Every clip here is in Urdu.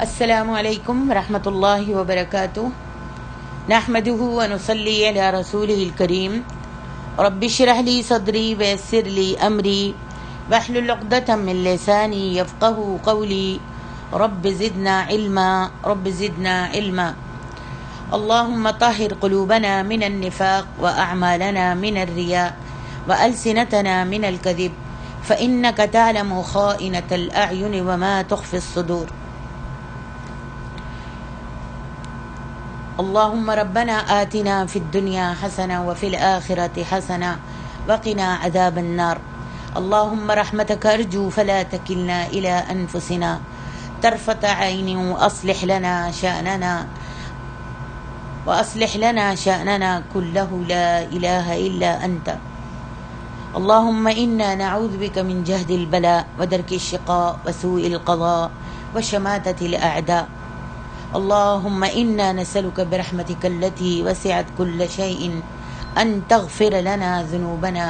السلام علیکم ورحمۃ اللہ وبرکاتہ۔ نحمده ونصلی علی رسولہ الکریم۔ رب اشرح لی صدری ویسر لی امری واحلل عقدۃ من لسانی یفقهوا قولی۔ رب زدنا علما علما۔ اللهم طهر قلوبنا من النفاق واعمالنا من الرياء والسنتنا من الكذب فانك تعلم خائنة الاعین وما تخفي الصدور۔ اللهم ربنا آتنا في الدنيا حسنة وفي الآخرة حسنة وقنا عذاب النار۔ اللهم رحمتك أرجو فلا تكلنا إلى أنفسنا طرفة عين وأصلح لنا شأننا كله لا إله إلا أنت۔ اللهم إنا نعوذ بك من جهد البلاء ودرك الشقاء وسوء القضاء وشماتة الأعداء۔ اللهم إنا نسألك برحمتك التي وسعت كل شيء أن تغفر لنا ذنوبنا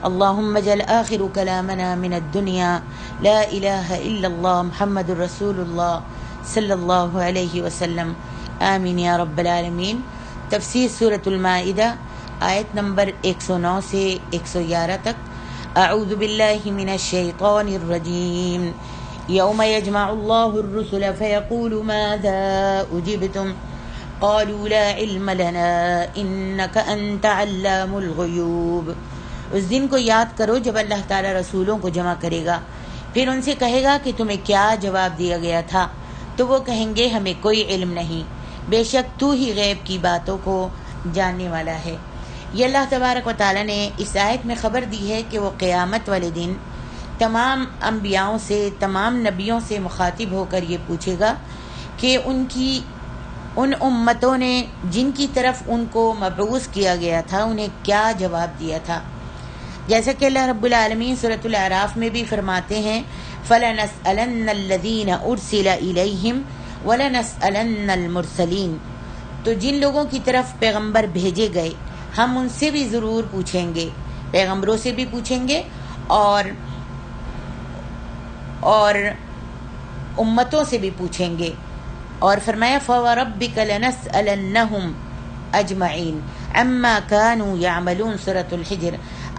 اللهم اجعل آخر كلامنا من الدنيا لا إله إلا الله محمد رسول الله صلی اللہ علیہ وسلم۔ آمین یا رب العالمین۔ تفسیر سورۃ المائدہ آیت نمبر 109 سے 111 تک۔ اعوذ باللہ من الشیطان الرجیم۔ یوم یجمع اللہ الرسل فیقول ماذا اجبتم قالوا لا علم لنا انک انت علام الغیوب۔ اس دن کو یاد کرو جب اللہ تعالی رسولوں کو جمع کرے گا، پھر ان سے کہے گا کہ تمہیں کیا جواب دیا گیا تھا، تو وہ کہیں گے ہمیں کوئی علم نہیں، بے شک تو ہی غیب کی باتوں کو جاننے والا ہے۔ یہ اللہ تبارک و تعالی نے اس آیت میں خبر دی ہے کہ وہ قیامت والے دن تمام انبیاؤں سے، تمام نبیوں سے مخاطب ہو کر یہ پوچھے گا کہ ان امتوں نے جن کی طرف ان کو مبعوث کیا گیا تھا انہیں کیا جواب دیا تھا۔ جیسا کہ اللہ رب العالمین سورۃ الاعراف میں بھی فرماتے ہیں فَلَنَسْأَلَنَّ الَّذِينَ أُرْسِلَ إِلَيْهِمْ وَلَنَسْأَلَنَّ الْمُرْسَلِينَ۔ تو جن لوگوں کی طرف پیغمبر بھیجے گئے ہم ان سے بھی ضرور پوچھیں گے، پیغمبروں سے بھی پوچھیں گے اور امتوں سے بھی پوچھیں گے۔ اور فرمایا فَوَرَبِّكَ لَنَسْأَلَنَّهُمْ أَجْمَعِينَ عَمَّا كَانُوا يَعْمَلُونَ سورۃ الحجر۔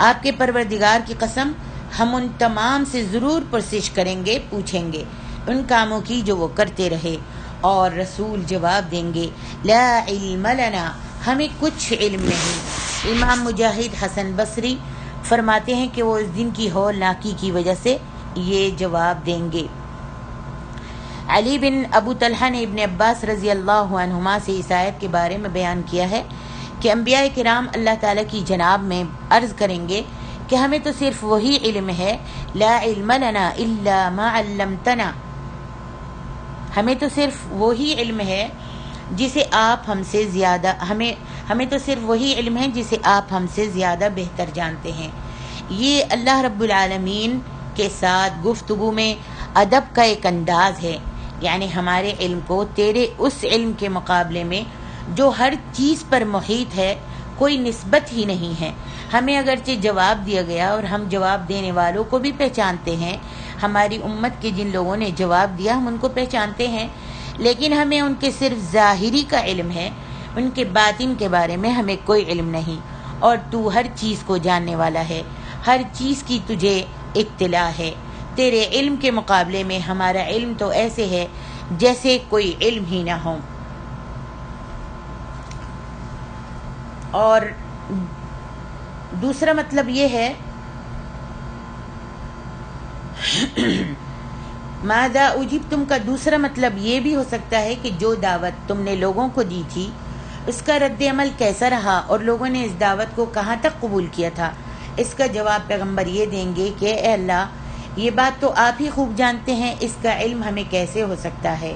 آپ کے پروردگار کی قسم ہم ان تمام سے ضرور پرسش کریں گے، پوچھیں گے ان کاموں کی جو وہ کرتے رہے، اور رسول جواب دیں گے لا علم لنا، ہمیں کچھ علم نہیں۔ امام مجاہد حسن بصری فرماتے ہیں کہ وہ اس دن کی ہولناکی کی وجہ سے یہ جواب دیں گے۔ علی بن ابو طلحہ نے ابن عباس رضی اللہ عنہما سے اس آیت کے بارے میں بیان کیا ہے کہ انبیاء کرام اللہ تعالیٰ کی جناب میں عرض کریں گے کہ ہمیں تو صرف وہی علم ہے، لا علم لنا الا ما علمتنا، ہمیں تو صرف وہی علم ہے جسے آپ ہم سے زیادہ ہمیں تو صرف وہی علم ہے جسے آپ ہم سے زیادہ بہتر جانتے ہیں۔ یہ اللہ رب العالمین کے ساتھ گفتگو میں ادب کا ایک انداز ہے، یعنی ہمارے علم کو تیرے اس علم کے مقابلے میں جو ہر چیز پر محیط ہے کوئی نسبت ہی نہیں ہے۔ ہمیں اگرچہ جواب دیا گیا اور ہم جواب دینے والوں کو بھی پہچانتے ہیں، ہماری امت کے جن لوگوں نے جواب دیا ہم ان کو پہچانتے ہیں، لیکن ہمیں ان کے صرف ظاہری کا علم ہے، ان کے باطن کے بارے میں ہمیں کوئی علم نہیں۔ اور تو ہر چیز کو جاننے والا ہے، ہر چیز کی تجھے اطلاع ہے۔ تیرے علم کے مقابلے میں ہمارا علم تو ایسے ہے جیسے کوئی علم ہی نہ ہو۔ اور دوسرا مطلب یہ ہے ماذا اجبتم کا دوسرا مطلب یہ بھی ہو سکتا ہے کہ جو دعوت تم نے لوگوں کو دی تھی اس کا رد عمل کیسا رہا اور لوگوں نے اس دعوت کو کہاں تک قبول کیا تھا۔ اس کا جواب پیغمبر یہ دیں گے کہ اے اللہ، یہ بات تو آپ ہی خوب جانتے ہیں، اس کا علم ہمیں کیسے ہو سکتا ہے۔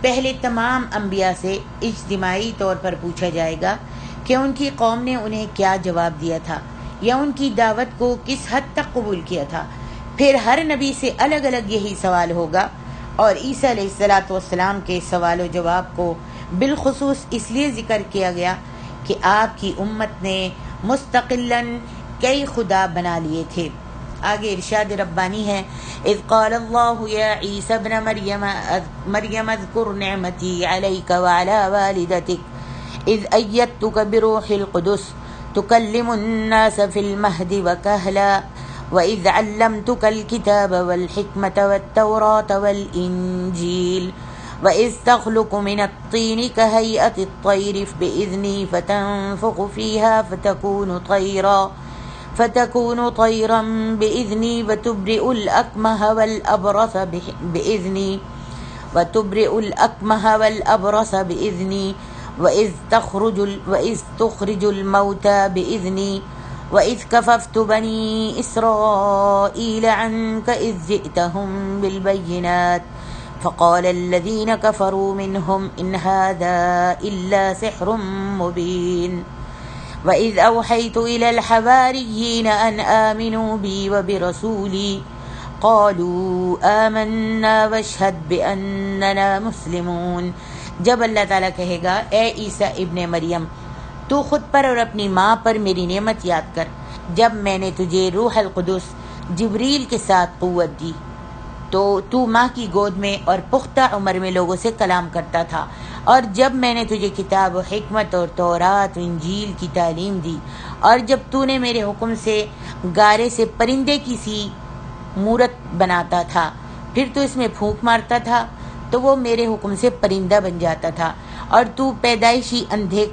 پہلے تمام انبیاء سے اجتماعی طور پر پوچھا جائے گا کہ ان کی قوم نے انہیں کیا جواب دیا تھا یا ان کی دعوت کو کس حد تک قبول کیا تھا۔ پھر ہر نبی سے الگ الگ یہی سوال ہوگا، اور عیسیٰ علیہ السلام کے سوال و جواب کو بالخصوص اس لیے ذکر کیا گیا کہ آپ کی امت نے مستقلاً کئی خدا بنا لیے تھے۔ آگے ارشاد ربانی ہے، اذ قال اللہ یا عیسی ابن مریم اذکر نعمتی علیک وعلی والدتک اذ ایدتک بروح القدس تکلم الناس فی المہد وکہلا وَإِذْ عَلَّمْتُكَ الْكِتَابَ وَالْحِكْمَةَ وَالتَّوْرَاةَ وَالْإِنْجِيلَ وَإِذْ تَخْلُقُ مِنَ الطِّينِ كَهَيْئَةِ الطَّيْرِ بِإِذْنِي فَتَنفُخُ فِيهَا فَتَكُونُ طَيْرًا بِإِذْنِي وَتُبْرِئُ الْأَكْمَهَ وَالْأَبْرَصَ بِإِذْنِي وَإِذْ تُخْرِجُ الْمَوْتَى بِإِذْنِي وَإِذْ كَفَفْتُ بَنِي إِسْرَائِيلَ عَنْكَ إِذْ جِئْتَهُمْ بِالْبَيِّنَاتِ فَقَالَ الَّذِينَ كَفَرُوا مِنْهُمْ إِنْ هَذَا إِلَّا سِحْرٌ مُبِينٌ وَإِذْ أَوْحَيْتُ إِلَى الْحَوَارِيِّينَ أَنْ آمِنُوا بِي وَبِرَسُولِي قَالُوا آمَنَّا وَاشْهَدْ بِأَنَّنَا مُسْلِمُونَ۔ جب اللہ تعالیٰ کہے گا اے عیسیٰ ابن مریم تو خود پر اور اپنی ماں پر میری نعمت یاد کر، جب میں نے تجھے روح القدس جبریل کے ساتھ قوت دی تو تو ماں کی گود میں اور پختہ عمر میں لوگوں سے کلام کرتا تھا، اور جب میں نے تجھے کتاب و حکمت اور تورات و انجیل کی تعلیم دی، اور جب تو نے میرے حکم سے گارے سے پرندے کی سی مورت بناتا تھا، پھر تو اس میں پھونک مارتا تھا تو وہ میرے حکم سے پرندہ بن جاتا تھا، اور تو پیدائشی اندھے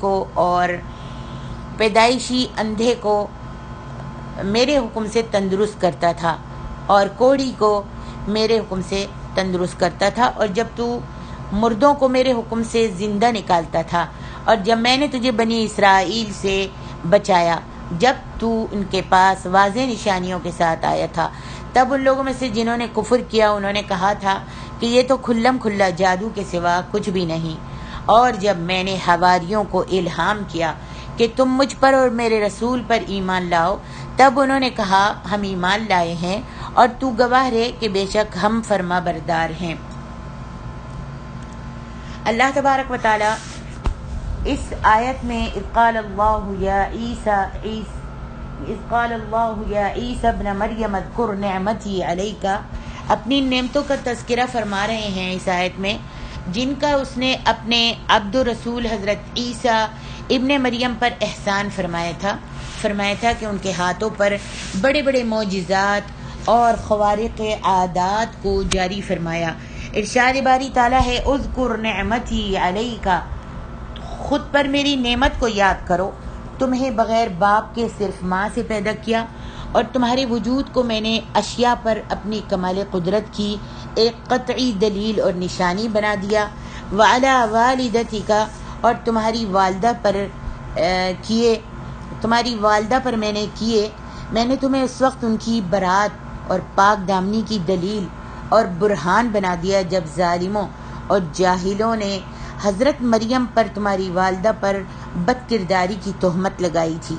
کو میرے حکم سے تندرست کرتا تھا، اور کوڑی کو میرے حکم سے تندرست کرتا تھا، اور جب تو مردوں کو میرے حکم سے زندہ نکالتا تھا، اور جب میں نے تجھے بنی اسرائیل سے بچایا جب تو ان کے پاس واضح نشانیوں کے ساتھ آیا تھا، تب ان لوگوں میں سے جنہوں نے کفر کیا انہوں نے کہا تھا کہ یہ تو کھلم کھلا جادو کے سوا کچھ بھی نہیں، اور جب میں نے حواریوں کو الہام کیا کہ تم مجھ پر اور میرے رسول پر ایمان لاؤ، تب انہوں نے کہا ہم ایمان لائے ہیں، اور تو گواہ رہے کہ بے شک ہم فرما بردار ہیں۔ اللہ تبارک و تعالی اس آیت میں اذ قال اللہ یا عیسی ابن مریم اذکر نعمتی علیک، اپنی نعمتوں کا تذکرہ فرما رہے ہیں اس آیت میں، جن کا اس نے اپنے عبد الرسول حضرت عیسیٰ ابن مریم پر احسان فرمایا تھا کہ ان کے ہاتھوں پر بڑے بڑے معجزات اور خوارق عادات کو جاری فرمایا۔ ارشاد باری تعالیٰ ہے اذکر نعمتی علیک، خود پر میری نعمت کو یاد کرو، تمہیں بغیر باپ کے صرف ماں سے پیدا کیا، اور تمہارے وجود کو میں نے اشیاء پر اپنی کمال قدرت کی ایک قطعی دلیل اور نشانی بنا دیا، وعلی والدتک، اور تمہاری والدہ پر میں نے تمہیں اس وقت ان کی برات اور پاک دامنی کی دلیل اور برہان بنا دیا جب ظالموں اور جاہلوں نے حضرت مریم پر تمہاری والدہ پر بد کرداری کی تہمت لگائی تھی۔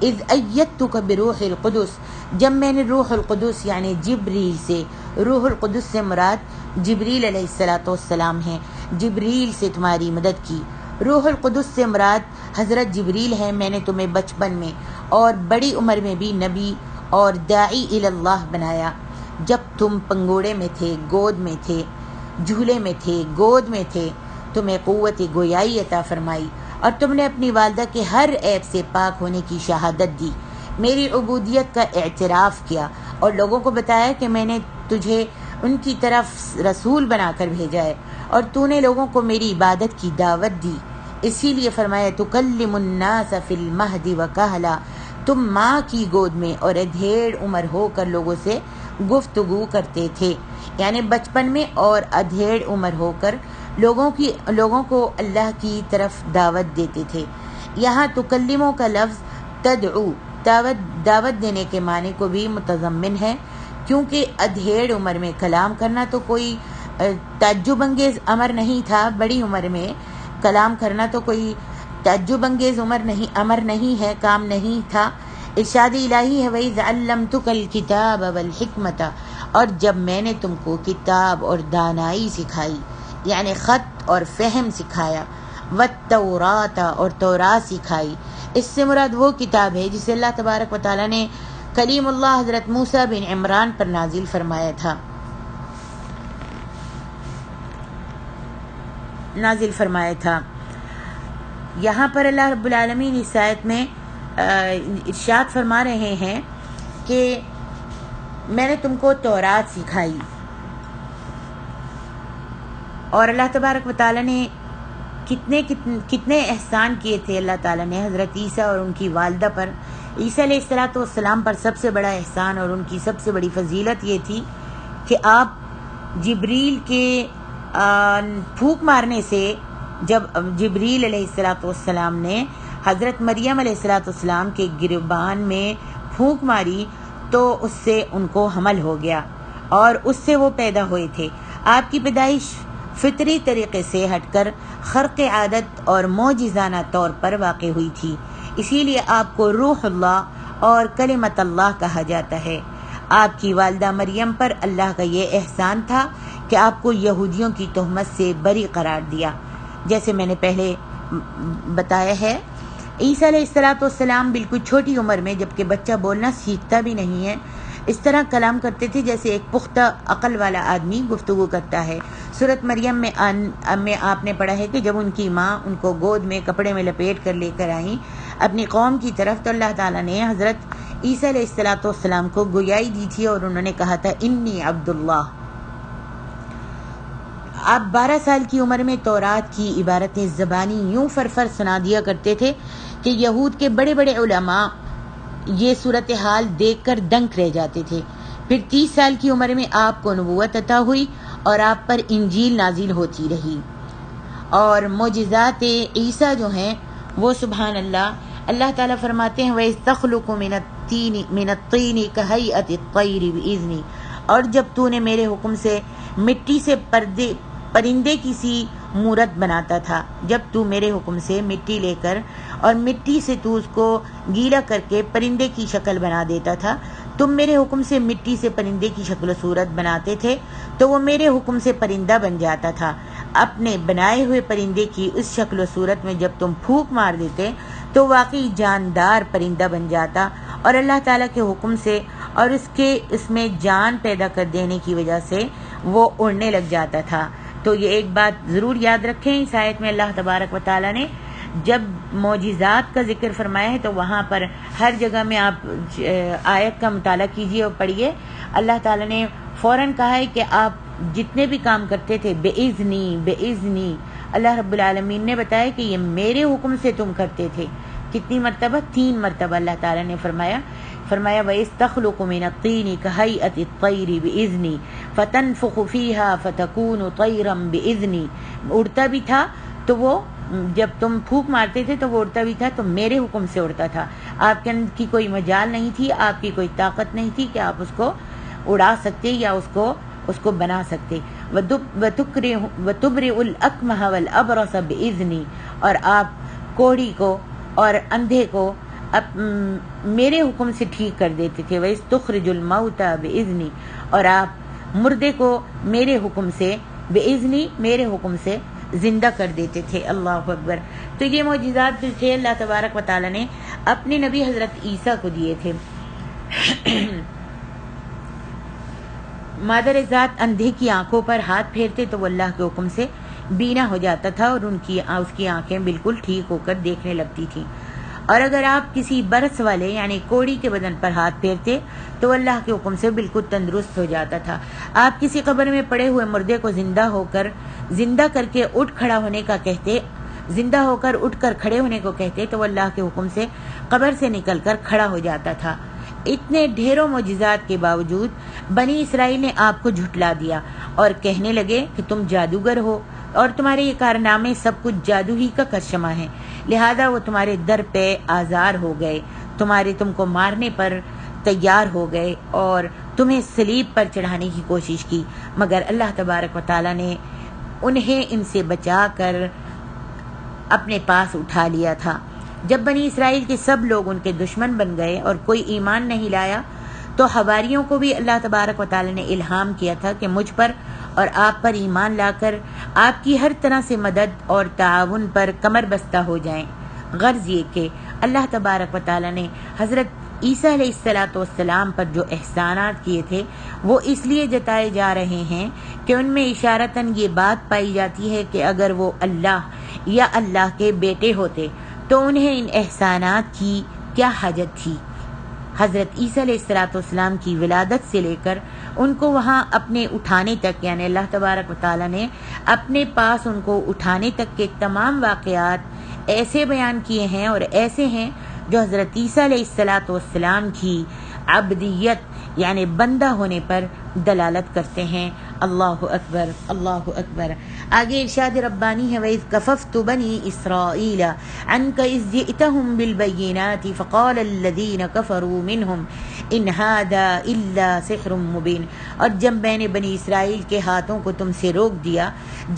اذ ایدتک بروح القدس، جب میں نے روح القدس یعنی جبریل سے، روح القدس سے مراد جبریل علیہ السلام ہیں، جبریل سے تمہاری مدد کی، روح القدس سے مراد حضرت جبریل ہیں، میں نے تمہیں بچپن میں اور بڑی عمر میں بھی نبی اور داعی الی اللہ بنایا، جب تم پنگوڑے میں تھے، گود میں تھے، جھولے میں تھے، گود میں تھے، تمہیں قوت گویائی عطا فرمائی، اور تم نے اپنی والدہ کے ہر عیب سے پاک ہونے کی شہادت دی، میری عبودیت کا اعتراف کیا، اور لوگوں کو بتایا کہ میں نے تجھے ان کی طرف رسول بنا کر بھیجا ہے، اور تو نے لوگوں کو میری عبادت کی دعوت دی، اسی لیے فرمایا تکلم الناس فی المہد وکہلا، تم ماں کی گود میں اور ادھیڑ عمر ہو کر لوگوں سے گفتگو کرتے تھے، یعنی بچپن میں اور ادھیڑ عمر ہو کر لوگوں کو اللہ کی طرف دعوت دیتے تھے۔ یہاں تکلموں کا لفظ تدعو دعوت دینے کے معنی کو بھی متضمن ہے، کیونکہ ادھیڑ عمر میں کلام کرنا تو کوئی تعجب انگیز امر نہیں تھا، بڑی عمر میں کلام کرنا تو کوئی تعجب انگیز امر نہیں ہے، کام نہیں تھا۔ ارشاد الہی ہے وَإِذْ عَلَّمْتُكَ الْكِتَابَ وَالْحِكْمَةَ، اور جب میں نے تم کو کتاب اور دانائی سکھائی، یعنی خط اور فہم سکھایا، وَالتَّوْرَاةَ، اور تورات سکھائی، اس سے مراد وہ کتاب ہے جسے اللہ تبارک و تعالیٰ نے کلیم اللہ حضرت موسیٰ بن عمران پر نازل فرمایا تھا۔ یہاں پر اللہ رب العالمین اس آیت میں ارشاد فرما رہے ہیں کہ میں نے تم کو تورات سکھائی، اور اللہ تبارک و تعالیٰ نے کتنے احسان کیے تھے اللہ تعالیٰ نے حضرت عیسیٰ اور ان کی والدہ پر۔ عیسیٰ علیہ السلام پر سب سے بڑا احسان اور ان کی سب سے بڑی فضیلت یہ تھی کہ آپ جبریل کے پھونک مارنے سے، جب جبریل علیہ السلام نے حضرت مریم علیہ السلام کے گریبان میں پھونک ماری تو اس سے ان کو حمل ہو گیا اور اس سے وہ پیدا ہوئے تھے۔ آپ کی پیدائش فطری طریقے سے ہٹ کر خرق عادت اور معجزانہ طور پر واقع ہوئی تھی، اسی لیے آپ کو روح اللہ اور کلمت اللہ کہا جاتا ہے۔ آپ کی والدہ مریم پر اللہ کا یہ احسان تھا کہ آپ کو یہودیوں کی تہمت سے بری قرار دیا، جیسے میں نے پہلے بتایا ہے۔ عیسیٰ علیہ السلام بالکل چھوٹی عمر میں، جبکہ بچہ بولنا سیکھتا بھی نہیں ہے، اس طرح کلام کرتے تھے جیسے ایک پختہ عقل والا آدمی گفتگو کرتا ہے۔ سورۃ مریم میں آپ نے پڑھا ہے کہ جب ان کی ماں ان کو گود میں کپڑے میں لپیٹ کر لے کر آئیں اپنی قوم کی طرف، تو اللہ تعالیٰ نے حضرت عیسیٰ علیہ السلام کو گویائی دی تھی اور انہوں نے کہا تھا انی عبداللہ۔ آپ 12 سال کی عمر میں تورات کی عبارتیں زبانی یوں فرفر سنا دیا کرتے تھے کہ یہود کے بڑے بڑے علماء یہ صورتحال دیکھ کر دنگ رہ جاتے تھے۔ پھر 30 سال کی عمر میں آپ کو نبوت عطا ہوئی اور آپ پر انجیل نازل ہوتی رہی، اور معجزات عیسیٰ جو ہیں وہ سبحان اللہ تعالیٰ فرماتے ہیں وَإِذْ تَخْلُقُ مِنَ الطِّينِ كَهَيْئَةِ الطَّيْرِ بِإِذْنِي، اور جب تو نے میرے حکم سے مٹی سے پرندے کی سی مورت بناتا تھا، جب تو میرے حکم سے مٹی لے کر اور مٹی سے تو اس کو گیلا کر کے پرندے کی شکل بنا دیتا تھا، تم میرے حکم سے مٹی سے پرندے کی شکل و صورت بناتے تھے تو وہ میرے حکم سے پرندہ بن جاتا تھا۔ اپنے بنائے ہوئے پرندے کی اس شکل و صورت میں جب تم پھونک مار دیتے تو واقعی جاندار پرندہ بن جاتا، اور اللہ تعالیٰ کے حکم سے اور اس میں جان پیدا کر دینے کی وجہ سے وہ اڑنے لگ جاتا تھا۔ تو یہ ایک بات ضرور یاد رکھیں، اس آیت میں اللہ تبارک و تعالیٰ نے جب معجزات کا ذکر فرمایا ہے تو وہاں پر ہر جگہ میں آپ آیت کا مطالعہ کیجئے اور پڑھیے، اللہ تعالیٰ نے فوراً کہا ہے کہ آپ جتنے بھی کام کرتے تھے بِإِذْنِی، اللہ رب العالمین نے بتایا کہ یہ میرے حکم سے تم کرتے تھے۔ کتنی مرتبہ؟ 3 مرتبہ اللہ تعالیٰ نے فرمایا وَإِذْ تَخْلُقُ مِنَ الطِّينِ كَهَيْئَةِ الطَّيْرِ بِإِذْنِي فَتَنْفُخُ فِيهَا فَتَكُونُ طَيْرًا بِإِذْنِي، اڑتا بھی تھا تو وہ جب تم پھونک مارتے تھے تو وہ اڑتا بھی تھا تو میرے حکم سے اڑتا تھا۔ آپ کے اندر کی کوئی مجال نہیں تھی، آپ کی کوئی طاقت نہیں تھی کہ آپ اس کو اڑا سکتے یا اس کو بنا سکتے۔ وَتُبْرِئُ الْأَكْمَحَ وَالْأَبْرَصَ بِإِذْنِي، اور آپ کوڑی کو اور اندھے کو میرے حکم سے ٹھیک کر دیتے تھے۔ وَإِذْ تُخْرِجُ الْمَوْتَى بِإِذْنِي، اور آپ مردے کو میرے حکم سے بِإِذْنِی، میرے حکم سے زندہ کر دیتے تھے۔ اللہ اکبر۔ تو یہ معجزات جو تھے اللہ تبارک و تعالیٰ نے اپنے نبی حضرت عیسیٰ کو دیے تھے۔ مادر ذات اندھے کی آنکھوں پر ہاتھ پھیرتے تو وہ اللہ کے حکم سے بینا ہو جاتا تھا اور اس کی آنکھیں بالکل ٹھیک ہو کر دیکھنے لگتی تھیں، اور اگر آپ کسی برس والے یعنی کوڑی کے بدن پر ہاتھ پھیرتے تو وہ اللہ کے حکم سے بالکل تندرست ہو جاتا تھا۔ آپ کسی قبر میں پڑے ہوئے مردے کو زندہ کر کے اٹھ کر کھڑے ہونے کو کہتے تو وہ اللہ کے حکم سے قبر سے نکل کر کھڑا ہو جاتا تھا۔ اتنے ڈھیروں معجزات کے باوجود بنی اسرائیل نے آپ کو جھٹلا دیا اور کہنے لگے کہ تم جادوگر ہو اور تمہارے یہ کارنامے سب کچھ جادو ہی کا کرشمہ ہیں، لہذا وہ تمہارے در پہ آزار ہو گئے، تم کو مارنے پر تیار ہو گئے اور تمہیں صلیب پر چڑھانے کی کوشش کی، مگر اللہ تبارک و تعالیٰ نے انہیں ان سے بچا کر اپنے پاس اٹھا لیا تھا۔ جب بنی اسرائیل کے سب لوگ ان کے دشمن بن گئے اور کوئی ایمان نہیں لایا تو حواریوں کو بھی اللہ تبارک و تعالیٰ نے الہام کیا تھا کہ مجھ پر اور آپ پر ایمان لا کر آپ کی ہر طرح سے مدد اور تعاون پر کمر بستہ ہو جائیں۔ غرض یہ کہ اللہ تبارک و تعالیٰ نے حضرت عیسیٰ علیہ السلام پر جو احسانات کیے تھے وہ اس لیے جتائے جا رہے ہیں کہ ان میں اشارتاً یہ بات پائی جاتی ہے کہ اگر وہ اللہ یا اللہ کے بیٹے ہوتے تو انہیں ان احسانات کی کیا حاجت تھی۔ حضرت عیسیٰ علیہ السلام کی ولادت سے لے کر ان کو وہاں اپنے اٹھانے تک، یعنی اللہ تبارک و تعالیٰ نے اپنے پاس ان کو اٹھانے تک کے تمام واقعات ایسے بیان کیے ہیں اور ایسے ہیں جو حضرت عیسیٰ علیہ السلام کی عبدیت یعنی بندہ ہونے پر دلالت کرتے ہیں۔ اللہ اکبر، اللہ اکبر۔ آگے ارشاد ربانی ہے وَإِذْ كَفَفْتُ بَنِي إِسْرَائِيلَ عَنْكَ إِذْ جِئْتَهُمْ بِالْبَيِّنَاتِ فَقَالَ الَّذِينَ كَفَرُوا مِنْهُمْ إِنْ هَذَا إِلَّا سِحْرٌ مُبِينٌ، اور جب میں نے بنی اسرائیل کے ہاتھوں کو تم سے روک دیا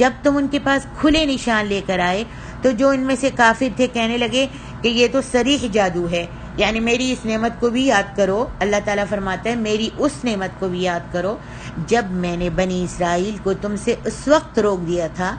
جب تم ان کے پاس کھلے نشان لے کر آئے تو جو ان میں سے کافر تھے کہنے لگے کہ یہ تو صریح جادو ہے، یعنی میری اس نعمت کو بھی یاد کرو۔ اللہ تعالیٰ فرماتا ہے میری اس نعمت کو بھی یاد کرو جب میں نے بنی اسرائیل کو تم سے اس وقت روک دیا تھا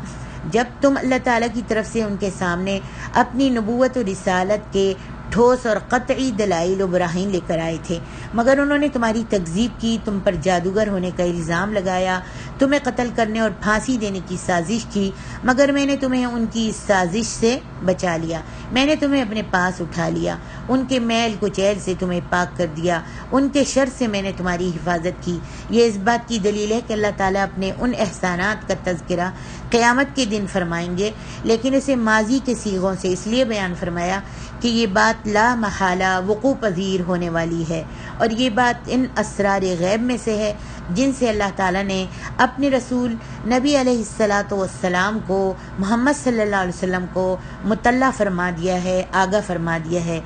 جب تم اللہ تعالیٰ کی طرف سے ان کے سامنے اپنی نبوت و رسالت کے ٹھوس اور قطعی دلائل و براہین لے کر آئے تھے، مگر انہوں نے تمہاری تکذیب کی، تم پر جادوگر ہونے کا الزام لگایا، تمہیں قتل کرنے اور پھانسی دینے کی سازش کی، مگر میں نے تمہیں ان کی اس سازش سے بچا لیا، میں نے تمہیں اپنے پاس اٹھا لیا، ان کے میل کچیل سے تمہیں پاک کر دیا، ان کے شر سے میں نے تمہاری حفاظت کی۔ یہ اس بات کی دلیل ہے کہ اللہ تعالیٰ اپنے ان احسانات کا تذکرہ قیامت کے دن فرمائیں گے، لیکن اسے ماضی کے صیغوں سے اس لیے بیان فرمایا کہ یہ بات لا محالہ وقوع پذیر ہونے والی ہے، اور یہ بات ان اسرار غیب میں سے ہے جن سے اللہ تعالیٰ نے اپنے رسول نبی علیہ السلام کو، محمد صلی اللہ علیہ وسلم کو مطلع فرما دیا ہے، آگاہ فرما دیا ہے۔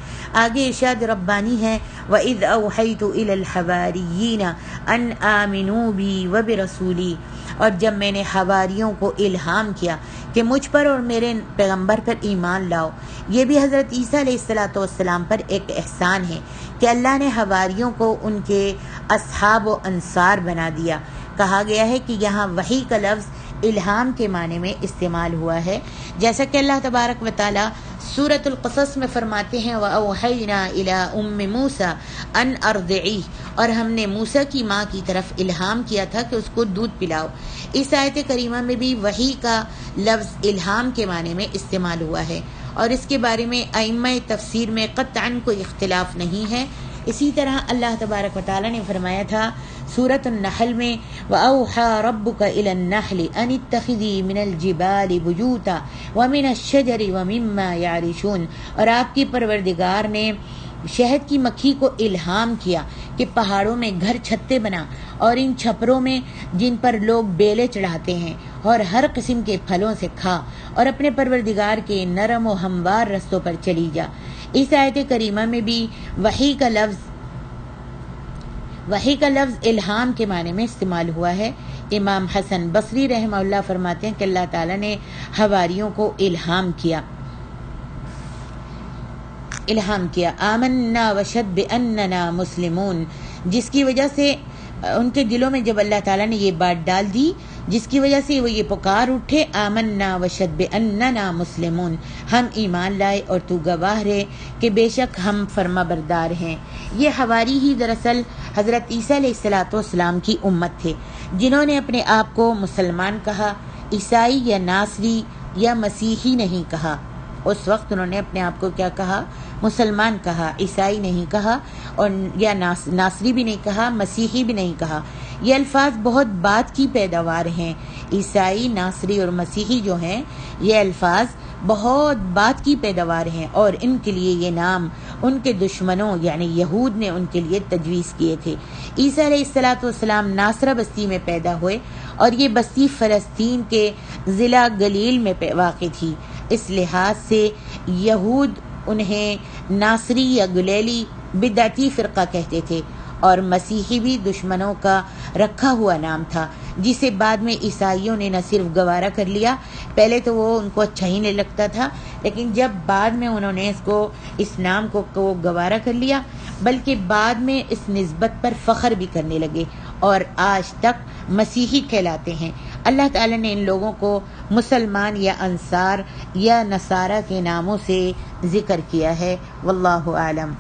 آگے ارشاد ربانی ہے وَإِذْ أَوْحَيْتُ إِلَى الْحَوَارِيِّينَ أَنْ آمِنُوا بِي وَبِرَسُولِي، اور جب میں نے حواریوں کو الہام کیا کہ مجھ پر اور میرے پیغمبر پر ایمان لاؤ۔ یہ بھی حضرت عیسیٰ علیہ السلام پر ایک احسان ہے کہ اللہ نے حواریوں کو ان کے اصحاب و انصار بنا دیا۔ کہا گیا ہے کہ یہاں وحی کا لفظ الہام کے معنی میں استعمال ہوا ہے، جیسا کہ اللہ تبارک و تعالی سورۃ القصص میں فرماتے ہیں وَأَوْحَيْنَا إِلَىٰ أُمِّ مُوسَىٰ أَنْ أَرْضِعِيهِ، اور ہم نے موسیٰ کی ماں کی طرف الہام کیا تھا کہ اس کو دودھ پلاؤ۔ اس آیت کریمہ میں بھی وحی کا لفظ الہام کے معنی میں استعمال ہوا ہے، اور اس کے بارے میں ائمہ تفسیر میں قطعاً کوئی اختلاف نہیں ہے۔ اسی طرح اللہ تبارک و تعالی نے فرمایا تھا سورۃ النحل میں وَأَوْحَىٰ رَبُّكَ إِلَى النَّحْلِ أَنِ اتَّخِذِي مِنَ الْجِبَالِ بُيُوتًا وَمِنَ الشَّجَرِ وَمِمَّا يَعْرِشُونَ، اور آپ کی پروردگار نے شہد کی مکھی کو الہام کیا کہ پہاڑوں میں گھر چھتے بنا، اور ان چھپروں میں جن پر لوگ بیلے چڑھاتے ہیں اور ہر قسم کے پھلوں سے کھا، اور اپنے پروردگار کے نرم و ہموار رستوں پر چلی جا۔ اس آیت کریمہ میں بھی وحی کا لفظ الہام کے معنی میں استعمال ہوا ہے۔ امام حسن بصری رحمہ اللہ فرماتے ہیں کہ اللہ تعالیٰ نے حواریوں کو الہام کیا آمنا وشد بأننا مسلمون، جس کی وجہ سے ان کے دلوں میں جب اللہ تعالیٰ نے یہ بات ڈال دی جس کی وجہ سے وہ یہ پکار اٹھے آمنا وشد بأننا مسلمون، ہم ایمان لائے اور تو گواہ رہے کہ بے شک ہم فرما بردار ہیں۔ یہ حواری ہی دراصل حضرت عیسیٰ علیہ السلام کی امت تھے جنہوں نے اپنے آپ کو مسلمان کہا، عیسائی یا ناصری یا مسیحی نہیں کہا۔ اس وقت انہوں نے اپنے آپ کو کیا کہا؟ مسلمان کہا، عیسائی نہیں کہا، اور یا ناصری بھی نہیں کہا، مسیحی بھی نہیں کہا۔ یہ الفاظ بہت بعد کی پیداوار ہیں۔ عیسائی، ناصری اور مسیحی جو ہیں یہ الفاظ بہت بعد کی پیداوار ہیں، اور ان کے لیے یہ نام ان کے دشمنوں یعنی یہود نے ان کے لیے تجویز کیے تھے۔ عیسیٰ علیہ السلام ناصرہ بستی میں پیدا ہوئے، اور یہ بستی فلسطین کے ضلع گلیل میں واقع تھی۔ اس لحاظ سے یہود انہیں ناصری یا گلیلی بدعتی فرقہ کہتے تھے، اور مسیحی بھی دشمنوں کا رکھا ہوا نام تھا، جسے بعد میں عیسائیوں نے نہ صرف گوارا کر لیا، پہلے تو وہ ان کو اچھا ہی نہیں لگتا تھا، لیکن جب بعد میں انہوں نے اس نام کو گوارا کر لیا، بلکہ بعد میں اس نسبت پر فخر بھی کرنے لگے، اور آج تک مسیحی کہلاتے ہیں۔ اللہ تعالیٰ نے ان لوگوں کو مسلمان یا انصار یا نصارہ کے ناموں سے ذکر کیا ہے۔ واللہ اعلم۔